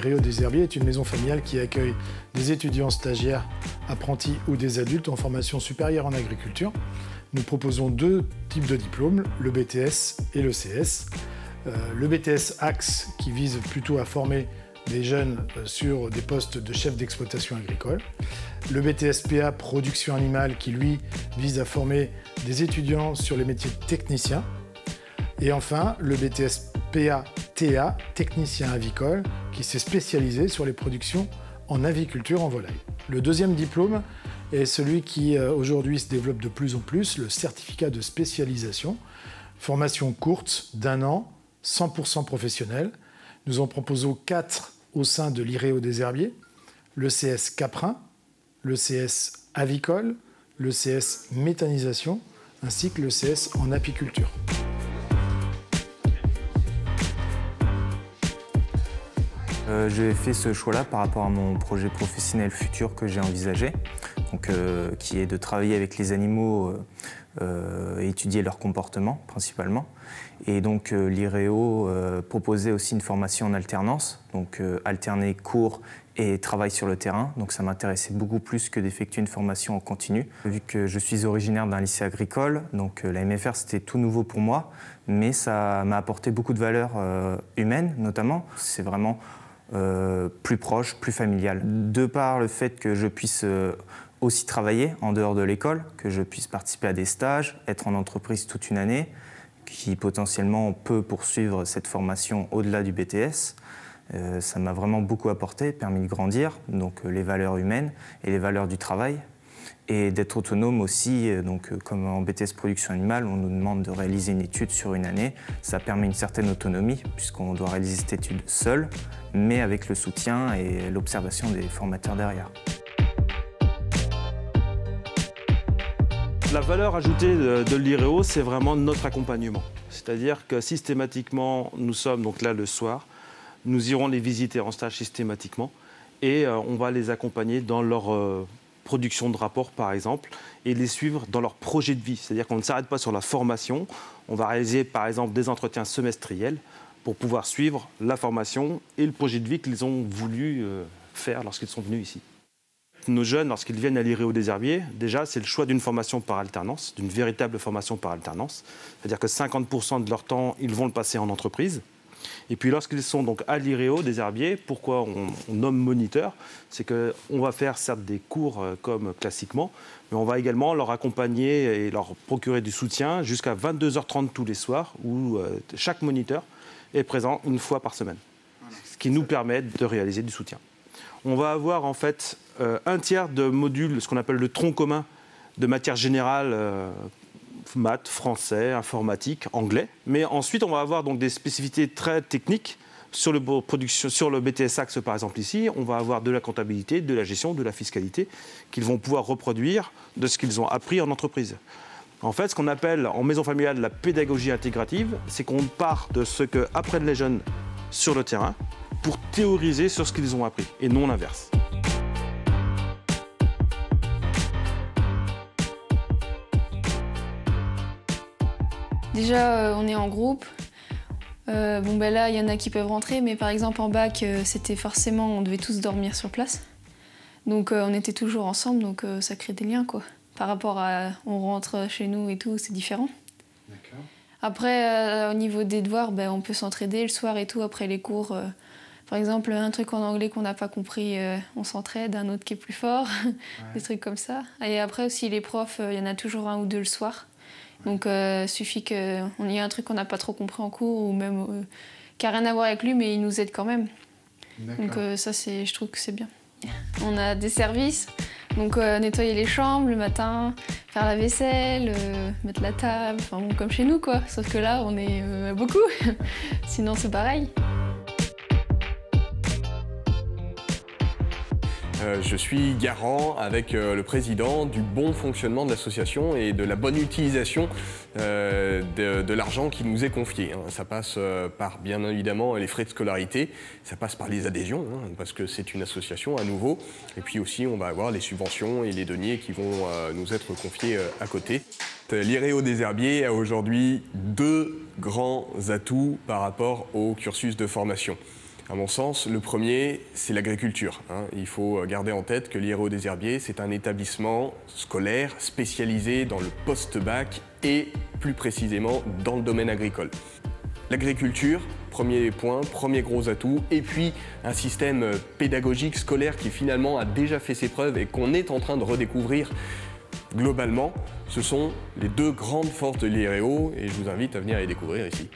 L'IREO des Herbiers est une maison familiale qui accueille des étudiants stagiaires, apprentis ou des adultes en formation supérieure en agriculture. Nous proposons deux types de diplômes, le BTS et le CS. Le BTS Axe qui vise plutôt à former des jeunes sur des postes de chef d'exploitation agricole. Le BTS PA Production Animale qui lui vise à former des étudiants sur les métiers de technicien. Et enfin, le BTS PA TA Technicien avicole qui s'est spécialisé sur les productions en aviculture en volaille. Le deuxième diplôme est celui qui aujourd'hui se développe de plus en plus, le certificat de spécialisation, formation courte d'1 an, 100% professionnelle. Nous en proposons 4 au sein de l'IREO des Herbiers, le CS Caprin, le CS Avicole, le CS Méthanisation, ainsi que le CS en apiculture. J'ai fait ce choix-là par rapport à mon projet professionnel futur que j'ai envisagé, donc, qui est de travailler avec les animaux et étudier leur comportement principalement. Et donc l'IREO proposait aussi une formation en alternance, donc alterner cours et travail sur le terrain. Donc ça m'intéressait beaucoup plus que d'effectuer une formation en continu. Vu que je suis originaire d'un lycée agricole, donc la MFR c'était tout nouveau pour moi, mais ça m'a apporté beaucoup de valeurs humaines notamment. C'est vraiment plus proche, plus familial. De par le fait que je puisse aussi travailler en dehors de l'école, que je puisse participer à des stages, être en entreprise toute une année, qui potentiellement peut poursuivre cette formation au-delà du BTS, ça m'a vraiment beaucoup apporté, permis de grandir, donc les valeurs humaines et les valeurs du travail, et d'être autonome aussi, donc comme en BTS Production Animale, on nous demande de réaliser une étude sur une année, ça permet une certaine autonomie, puisqu'on doit réaliser cette étude seul, mais avec le soutien et l'observation des formateurs derrière. La valeur ajoutée de l'IREO, c'est vraiment notre accompagnement. C'est-à-dire que systématiquement, nous sommes donc là le soir, nous irons les visiter en stage systématiquement et on va les accompagner dans leur production de rapports par exemple et les suivre dans leur projet de vie. C'est-à-dire qu'on ne s'arrête pas sur la formation, on va réaliser par exemple des entretiens semestriels pour pouvoir suivre la formation et le projet de vie qu'ils ont voulu faire lorsqu'ils sont venus ici. Nos jeunes, lorsqu'ils viennent à l'IREO des Herbiers, déjà, c'est le choix d'une formation par alternance, d'une véritable formation par alternance. C'est-à-dire que 50% de leur temps, ils vont le passer en entreprise. Et puis lorsqu'ils sont donc à l'IREO des Herbiers, pourquoi on nomme moniteur? C'est qu'on va faire certes des cours comme classiquement, mais on va également leur accompagner et leur procurer du soutien jusqu'à 22h30 tous les soirs, où chaque moniteur est présent une fois par semaine. Ce qui nous permet de réaliser du soutien. On va avoir en fait un tiers de modules, ce qu'on appelle le tronc commun de matière générale, maths, français, informatique, anglais. Mais ensuite, on va avoir donc des spécificités très techniques sur le BTS Axe, par exemple ici. On va avoir de la comptabilité, de la gestion, de la fiscalité qu'ils vont pouvoir reproduire de ce qu'ils ont appris en entreprise. En fait, ce qu'on appelle en maison familiale la pédagogie intégrative, c'est qu'on part de ce qu'apprennent les jeunes sur le terrain pour théoriser sur ce qu'ils ont appris, et non l'inverse. Déjà, on est en groupe. Bon, ben là, il y en a qui peuvent rentrer, mais par exemple, en bac, c'était forcément, on devait tous dormir sur place. Donc, on était toujours ensemble, donc ça crée des liens, quoi. Par rapport à, on rentre chez nous et tout, c'est différent. D'accord. Après, au niveau des devoirs, ben, on peut s'entraider le soir et tout, après les cours. Par exemple, un truc en anglais qu'on n'a pas compris, on s'entraide, un autre qui est plus fort, ouais. Des trucs comme ça. Et après aussi, les profs, il y en a toujours un ou deux le soir. Donc, suffit qu'il y ait un truc qu'on n'a pas trop compris en cours ou même qui n'a rien à voir avec lui, mais il nous aide quand même. Donc, ça, je trouve que c'est bien. On a des services, donc nettoyer les chambres le matin, faire la vaisselle, mettre la table, enfin bon, comme chez nous, quoi. Sauf que là, on est beaucoup. Sinon, c'est pareil. Je suis garant avec le président du bon fonctionnement de l'association et de la bonne utilisation de l'argent qui nous est confié. Ça passe par, bien évidemment, les frais de scolarité, ça passe par les adhésions, parce que c'est une association à nouveau. Et puis aussi, on va avoir les subventions et les deniers qui vont nous être confiés à côté. L'IREO des Herbiers a aujourd'hui deux grands atouts par rapport au cursus de formation. À mon sens, le premier, c'est l'agriculture. Il faut garder en tête que l'IREO des Herbiers, c'est un établissement scolaire spécialisé dans le post-bac et plus précisément dans le domaine agricole. L'agriculture, premier point, premier gros atout, et puis un système pédagogique scolaire qui finalement a déjà fait ses preuves et qu'on est en train de redécouvrir globalement. Ce sont les deux grandes forces de l'IREO et je vous invite à venir les découvrir ici.